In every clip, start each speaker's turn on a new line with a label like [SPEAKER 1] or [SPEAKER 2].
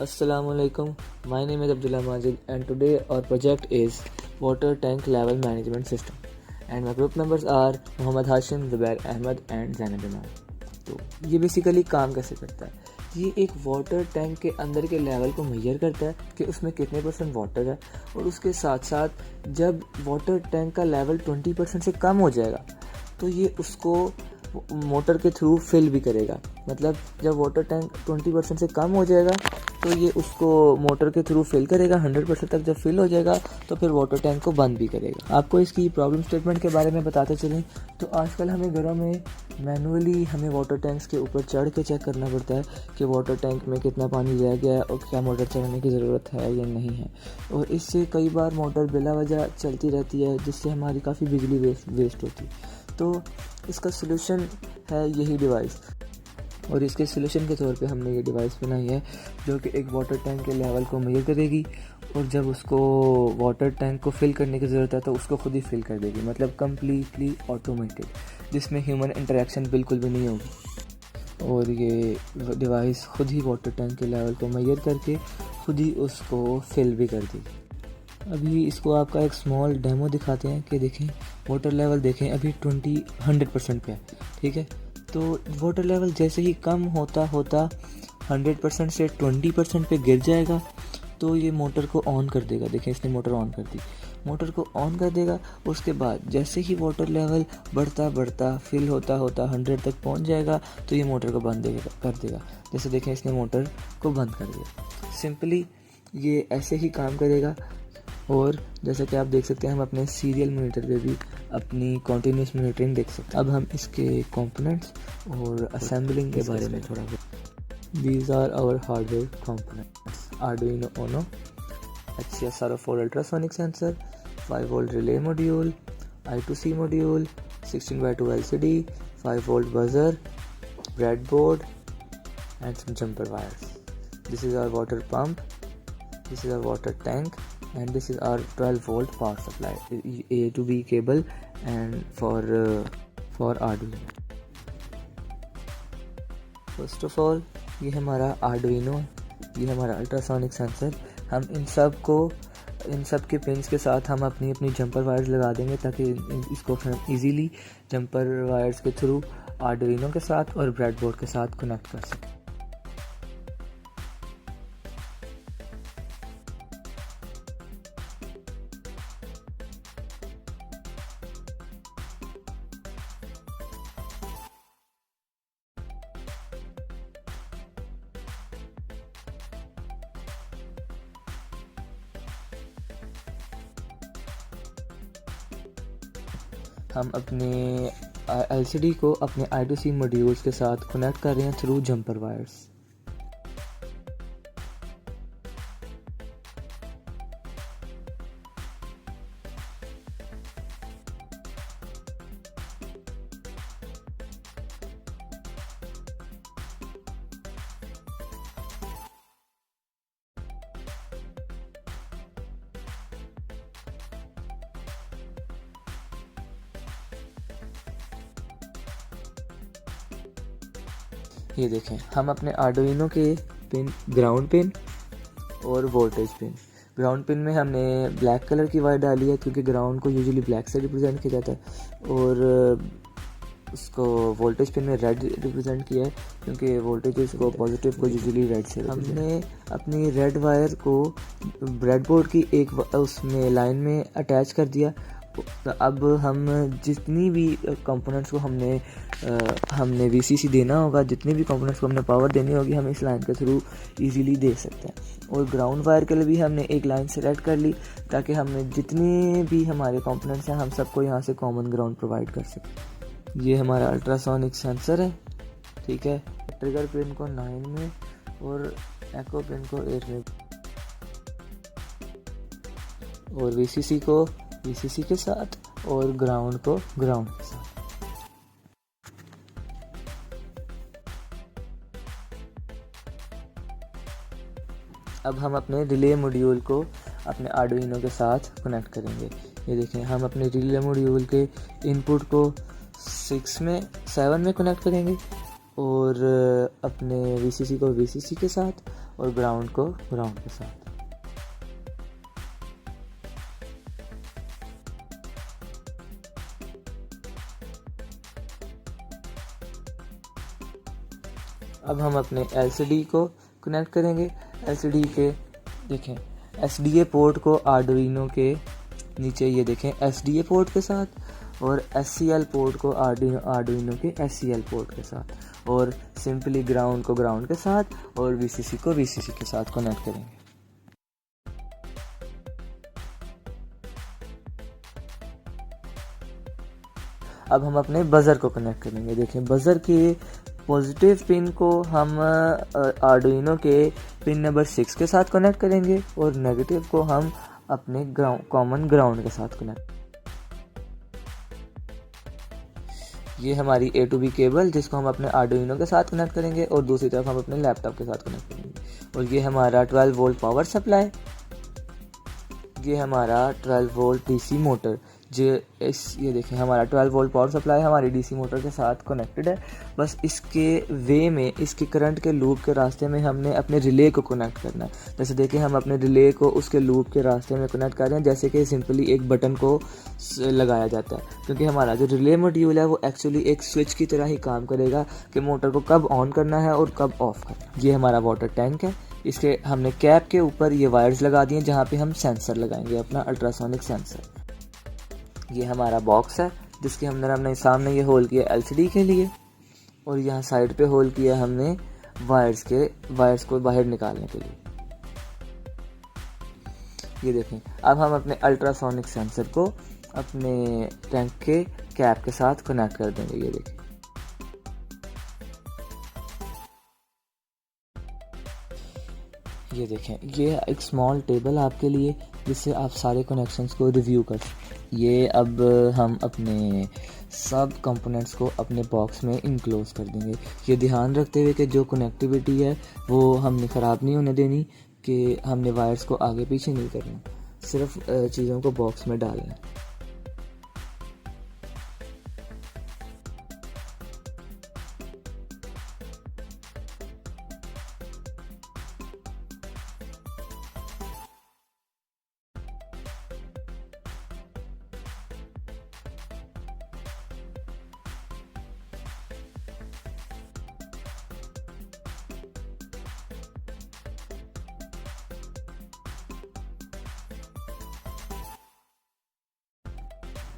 [SPEAKER 1] Assalamualaikum. My name is Abdullah Majid and today our project is Water Tank Level Management System and my group members are Mohammad Hashim, Zubair Ahmed and Zainab Iman. तो ये basically काम कैसे करता है? ये एक water tank के अंदर के लेवल को मेजर करता है कि उसमें कितने % वाटर है और उसके साथ साथ जब वाटर टैंक का लेवल 20% से कम हो जाएगा तो ये उसको मोटर के थ्रू फिल भी करेगा। मतलब जब वाटर टैंक 20% से कम हो जाएगा तो ये उसको मोटर के थ्रू फिल करेगा। 100% तक जब फिल हो जाएगा तो फिर वाटर टैंक को बंद भी करेगा। आपको इसकी प्रॉब्लम स्टेटमेंट के बारे में बताते चलें तो आजकल हमें घरों में मैनुअली हमें वाटर टैंक्स के ऊपर चढ़ के चेक करना पड़ता है कि वाटर टैंक में कितना पानी रह गया है और क्या मोटर चलाने की ज़रूरत है या नहीं है। और इससे कई बार मोटर बिला वजह चलती रहती है जिससे हमारी काफ़ी बिजली वेस्ट होती है। तो इसका सलूशन है यही डिवाइस और इसके सलूशन के तौर पे हमने ये डिवाइस बनाई है जो कि एक वाटर टैंक के लेवल को मेजर करेगी और जब उसको वाटर टैंक को फिल करने की ज़रूरत है तो उसको खुद ही फिल कर देगी। मतलब कम्प्लीटली ऑटोमेटेड, जिसमें ह्यूमन इंटरेक्शन बिल्कुल भी नहीं होगी और ये डिवाइस खुद ही वाटर टैंक के लेवल को मेजर करके खुद ही उसको फिल भी कर देगी। अभी इसको आपका एक स्मॉल डेमो दिखाते हैं कि देखें वाटर लेवल देखें अभी 100% पे है। ठीक है, तो वाटर लेवल जैसे ही कम होता 100% से 20% पे गिर जाएगा तो ये मोटर को ऑन कर देगा। देखें इसने मोटर ऑन कर दी, मोटर को ऑन कर देगा। उसके बाद जैसे ही वाटर लेवल बढ़ता फिल होता 100 तक पहुंच जाएगा तो ये मोटर को बंद कर देगा। जैसे देखें इसने मोटर को बंद कर दिया। सिंपली ये ऐसे ही काम करेगा। और जैसा कि आप देख सकते हैं हम अपने सीरियल मॉनिटर पे भी अपनी कॉन्टीन्यूस मॉनिटरिंग देख सकते हैं। अब हम इसके कंपोनेंट्स और असेंबलिंग के बारे में थोड़ा बहुत। These are our hardware components: Arduino Uno, HCSR4 ultrasonic sensor, 5V relay module, I2C module, 16x2 LCD, 5V buzzer, breadboard and some jumper wires. This is our water pump, this is our water tank and this is our 12V power supply, A to B cable and for Arduino. First of all ये हमारा Arduino, ये हमारा ultrasonic sensor. हम इन सब के pins के साथ हम अपनी जंपर वायर्स लगा देंगे ताकि इसको इजीली जंपर वायर्स के थ्रू Arduino के साथ और ब्रेडबोर्ड के साथ कनेक्ट कर सकें। हम अपने LCD को अपने I2C मॉड्यूल्स के साथ कनेक्ट कर रहे हैं थ्रू जंपर वायर्स। ये देखें हम अपने Arduino के पिन, ग्राउंड पिन और वोल्टेज पिन। ग्राउंड पिन में हमने ब्लैक कलर की वायर डाली है क्योंकि ग्राउंड को यूजुअली ब्लैक से रिप्रेजेंट किया जाता है और उसको वोल्टेज पिन में रेड रिप्रेजेंट किया है क्योंकि वोल्टेज को पॉजिटिव को यूजुअली रेड से। हमने अपनी रेड वायर को ब्रेडबोर्ड की एक उसमें लाइन में अटैच कर दिया। तो अब हम जितनी भी कंपोनेंट्स को हमने VCC देना होगा, जितने भी कंपोनेंट्स को हमने पावर देनी होगी हम इस लाइन के थ्रू इजीली दे सकते हैं। और ग्राउंड वायर के लिए भी हमने एक लाइन सेलेक्ट कर ली ताकि हमने जितने भी हमारे कंपोनेंट्स हैं हम सबको यहाँ से कॉमन ग्राउंड प्रोवाइड कर सकें। ये हमारा अल्ट्रासोनिक सेंसर है। ठीक है, ट्रिगर पिन को 9 में और एको पिन को 8 में और VCC को VCC के साथ और ग्राउंड को ग्राउंड के साथ। अब हम अपने रिले मॉड्यूल को अपने Arduino के साथ कनेक्ट करेंगे। ये देखें हम अपने रिले मॉड्यूल के इनपुट को 7 में कनेक्ट करेंगे और अपने VCC को VCC के साथ और ग्राउंड को ग्राउंड के साथ। अब हम अपने LCD को कनेक्ट करेंगे। LCD के देखें SDA पोर्ट को आर्डुइनो के नीचे ये देखें SDA पोर्ट के साथ और SCL पोर्ट को आर्डुइनो के SCL पोर्ट के साथ और सिंपली ग्राउंड को ग्राउंड के साथ और VCC को VCC के साथ कनेक्ट करेंगे। अब हम अपने बज़र को कनेक्ट करेंगे। देखें बज़र के पॉजिटिव पिन को हम आर्डुइनो के पिन नंबर 6 के साथ कनेक्ट करेंगे और नेगेटिव को हम अपने कॉमन ग्राउंड के साथ कनेक्ट। ये हमारी A to B केबल जिसको हम अपने आर्डुइनो के साथ कनेक्ट करेंगे और दूसरी तरफ हम अपने लैपटॉप के साथ कनेक्ट करेंगे। और ये हमारा 12 वोल्ट पावर सप्लाई, ये हमारा 12 वोल्ट DC मोटर ये देखें हमारा 12 वोल्ट पावर सप्लाई हमारी DC मोटर के साथ कनेक्टेड है। बस इसके वे में इसके करंट के लूप के रास्ते में हमने अपने रिले को कनेक्ट करना है। जैसे देखें हम अपने रिले को उसके लूप के रास्ते में कनेक्ट कर रहे हैं, जैसे कि सिंपली एक बटन को लगाया जाता है, क्योंकि हमारा जो रिले मॉड्यूल है वो एक्चुअली एक स्विच की तरह ही काम करेगा कि मोटर को कब ऑन करना है और कब ऑफ करना है। ये हमारा वाटर टैंक है। इसके हमने कैप के ऊपर ये वायर्स लगा दिए जहाँ पे हम सेंसर लगाएंगे, अपना अल्ट्रासोनिक सेंसर। ये हमारा बॉक्स है जिसके हमने सामने ये होल किया LCD के लिए और यहाँ साइड पे होल किया हमने वायर्स को बाहर निकालने के लिए। ये देखें अब हम अपने अल्ट्रासोनिक सेंसर को अपने टैंक के कैप के साथ कनेक्ट कर देंगे। ये देखें ये एक स्मॉल टेबल आपके लिए जिससे आप सारे कनेक्शंस को रिव्यू कर सकते। ये अब हम अपने सब कंपोनेंट्स को अपने बॉक्स में इनक्लोज कर देंगे, ये ध्यान रखते हुए कि जो कनेक्टिविटी है वो हमने ख़राब नहीं होने देनी, कि हमने वायर्स को आगे पीछे नहीं करना, सिर्फ चीज़ों को बॉक्स में डालना है।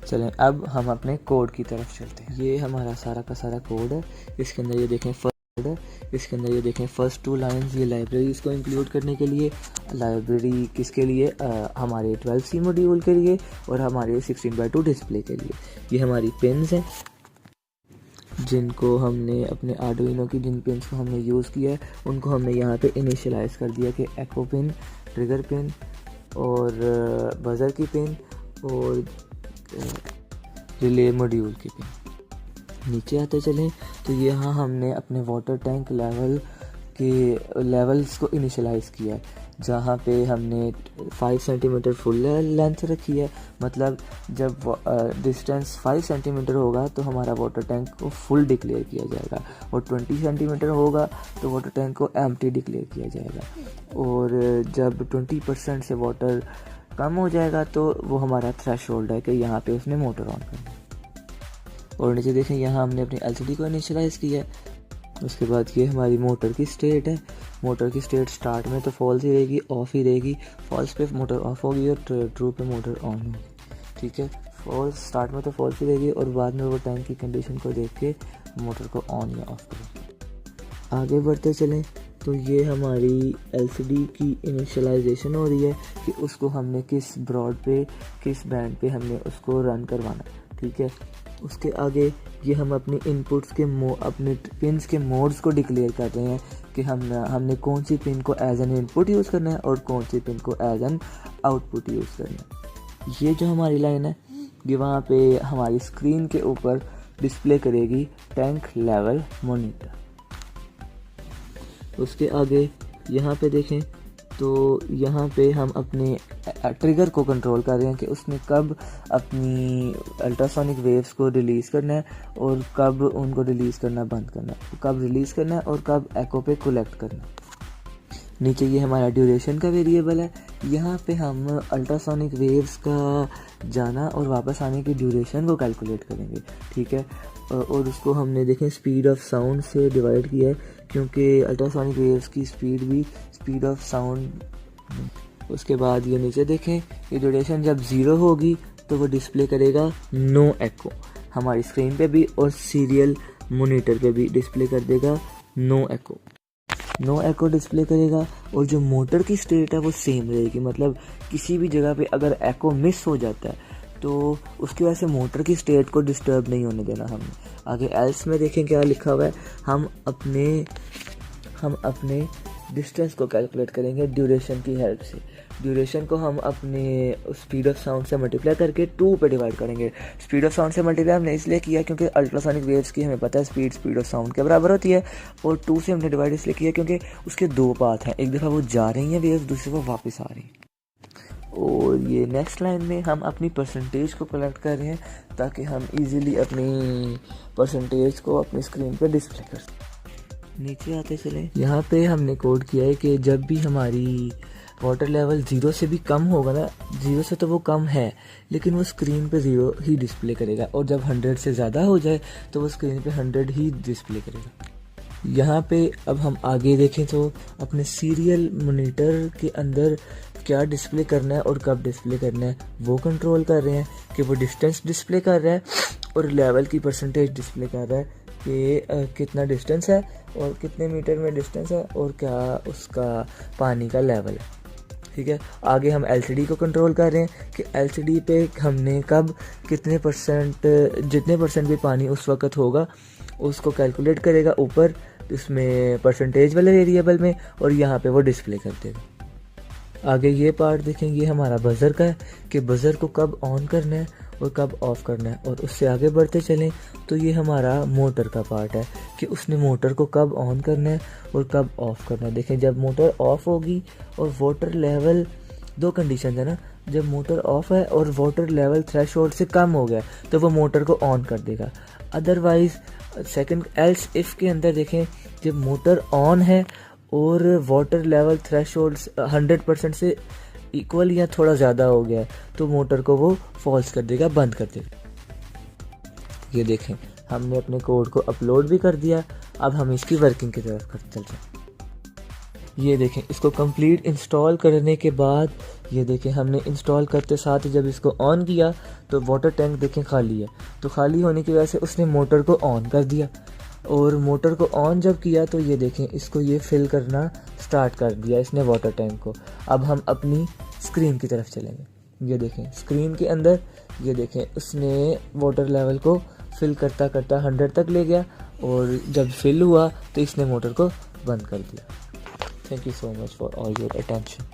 [SPEAKER 1] चलें अब हम अपने कोड की तरफ चलते हैं। ये हमारा सारा का सारा कोड है। इसके अंदर ये देखें फर्स्ट है, इसके अंदर ये देखें फर्स्ट 2 लाइंस ये लाइब्रेरीज को इंक्लूड करने के लिए। लाइब्रेरी किसके लिए? हमारे 12C मॉड्यूल के लिए और हमारे 16:2 डिस्प्ले के लिए। ये हमारी पिन्स हैं जिनको हमने अपने आर्डुइनो की जिन पिन्स को हमने यूज़ किया है उनको हमने यहाँ पे इनिशियलाइज़ कर दिया कि एको पिन, ट्रिगर पिन और बज़र की पिन और रिले मॉड्यूल की पिन। नीचे आते चलें तो यहाँ हमने अपने वाटर टैंक लेवल्स को इनिशियलाइज़ किया है, जहाँ पे हमने 5 सेंटीमीटर फुल लेंथ रखी है। मतलब जब डिस्टेंस 5 सेंटीमीटर होगा तो हमारा वाटर टैंक को फुल डिक्लेयर किया जाएगा और 20 सेंटीमीटर होगा तो वाटर टैंक को एम्प्टी डिक्लेयर किया जाएगा। और जब 20% से वाटर कम हो जाएगा तो वो हमारा थ्रेशोल्ड है कि यहाँ पे उसने मोटर ऑन करना है। और नीचे देखें यहाँ हमने अपनी LCD को इनिशियलाइज़ किया है। उसके बाद ये हमारी मोटर की स्टेट है। मोटर की स्टेट स्टार्ट में तो फॉल्स ही रहेगी, ऑफ ही रहेगी। फॉल्स पे मोटर ऑफ होगी और ट्रू पे मोटर ऑन होगी। ठीक है, फॉल्स स्टार्ट में तो फॉल्स ही रहेगी और बाद में वो टैंक की कंडीशन को देख के मोटर को ऑन या ऑफ करेगी। आगे बढ़ते चलें तो ये हमारी LCD की इनिशियलाइजेशन हो रही है कि उसको हमने किस ब्रॉड पे, किस बैंड पे हमने उसको रन करवाना। ठीक है, उसके आगे ये हम अपने इनपुट्स के अपने पिन्स के मोड्स को डिक्लेयर कर रहे हैं कि हमने कौन सी पिन को एज एन इनपुट यूज़ करना है और कौन सी पिन को एज एन आउटपुट यूज़ करना है। ये जो हमारी लाइन है ये वहाँ पे हमारी स्क्रीन के ऊपर डिस्प्ले करेगी टैंक लेवल मॉनिटर। उसके आगे यहाँ पे देखें तो यहाँ पे हम अपने ट्रिगर को कंट्रोल कर रहे हैं कि उसने कब अपनी अल्ट्रासोनिक वेव्स को रिलीज़ करना है और कब उनको रिलीज़ करना बंद करना है, कब रिलीज़ करना है और कब एको पे कलेक्ट करना है। नीचे ये हमारा ड्यूरेशन का वेरिएबल है। यहाँ पे हम अल्ट्रासोनिक वेव्स का जाना और वापस आने की ड्यूरेशन को कैलकुलेट करेंगे, ठीक है। और उसको हमने देखें स्पीड ऑफ साउंड से डिवाइड किया है, क्योंकि अल्ट्रासोनिक वेव्स की स्पीड भी स्पीड ऑफ साउंड। उसके बाद ये नीचे देखें, ये ड्यूरेशन जब 0 होगी तो वो डिस्प्ले करेगा नो एको हमारी स्क्रीन पे भी, और सीरियल मॉनिटर पे भी डिस्प्ले कर देगा नो एको डिस्प्ले करेगा। और जो मोटर की स्टेट है वो सेम रहेगी, मतलब किसी भी जगह पे अगर एको मिस हो जाता है तो उसकी वजह से मोटर की स्टेट को डिस्टर्ब नहीं होने देना हमने। आगे एल्स में देखें क्या लिखा हुआ है, हम अपने डिस्टेंस को कैलकुलेट करेंगे ड्यूरेशन की हेल्प से। ड्यूरेशन को हम अपने स्पीड ऑफ साउंड से मल्टीप्लाई करके 2 पे डिवाइड करेंगे। स्पीड ऑफ साउंड से मल्टीप्लाई हमने इसलिए किया क्योंकि अल्ट्रासोनिक वेव्स की हमें पता है स्पीड ऑफ साउंड के बराबर होती है, और 2 से हमने डिवाइड इसलिए किया क्योंकि उसके 2 पाथ हैं, एक दफ़ा वो जा रही हैं वेव्स, दूसरी वो वापस आ रही हैं। और ये नेक्स्ट लाइन में हम अपनी परसेंटेज को कलेक्ट कर रहे हैं ताकि हम इजीली अपनी परसेंटेज को अपनी स्क्रीन पर डिस्प्ले कर सकें। नीचे आते चलें, यहाँ पे हमने कोड किया है कि जब भी हमारी वाटर लेवल 0 से भी कम होगा ना, 0 से तो वो कम है लेकिन वो स्क्रीन पे 0 ही डिस्प्ले करेगा, और जब 100 से ज़्यादा हो जाए तो वो स्क्रीन पे 100 ही डिस्प्ले करेगा। यहाँ पे अब हम आगे देखें तो अपने सीरियल मॉनिटर के अंदर क्या डिस्प्ले करना है और कब डिस्प्ले करना है वो कंट्रोल कर रहे हैं, कि वो डिस्टेंस डिस्प्ले कर रहा है और लेवल की परसेंटेज डिस्प्ले कर रहा है कि कितना डिस्टेंस है और कितने मीटर में डिस्टेंस है और क्या उसका पानी का लेवल है, ठीक है। आगे हम एलसीडी को कंट्रोल कर रहे हैं कि एलसीडी पे हमने कब कितने परसेंट, जितने परसेंट भी पानी उस वक्त होगा उसको कैलकुलेट करेगा ऊपर इसमें परसेंटेज वाले वेरिएबल में, और यहाँ पे वो डिस्प्ले कर देगा। आगे ये पार्ट देखेंगे हमारा बज़र का है कि बज़र को कब ऑन करना है और कब ऑफ़ करना है। और उससे आगे बढ़ते चलें तो ये हमारा मोटर का पार्ट है कि उसने मोटर को कब ऑन करना है और कब ऑफ़ करना है। देखें जब मोटर ऑफ़ होगी और वाटर लेवल, 2 कंडीशन है ना, जब मोटर ऑफ़ है और वाटर लेवल थ्रेशोल्ड से कम हो गया तो वो मोटर को ऑन कर देगा। अदरवाइज़ सेकंड एल्स इफ़ के अंदर देखें जब मोटर ऑन है और वाटर लेवल थ्रेशोल्ड 100% से इक्वल या थोड़ा ज़्यादा हो गया तो मोटर को वो फॉल्स कर देगा, बंद कर देगा। ये देखें हमने अपने कोड को अपलोड भी कर दिया। अब हम इसकी वर्किंग की तरफ चलते हैं। ये देखें इसको कंप्लीट इंस्टॉल करने के बाद ये देखें हमने इंस्टॉल करते साथ ही जब इसको ऑन किया तो वाटर टैंक देखें खाली है, तो खाली होने की वजह से उसने मोटर को ऑन कर दिया, और मोटर को ऑन जब किया तो ये देखें इसको ये फिल करना स्टार्ट कर दिया इसने वाटर टैंक को। अब हम अपनी स्क्रीन की तरफ चलेंगे। ये देखें स्क्रीन के अंदर ये देखें उसने वाटर लेवल को फिल करता करता 100 तक ले गया, और जब फिल हुआ तो इसने मोटर को बंद कर दिया। Thank you so much for all your attention.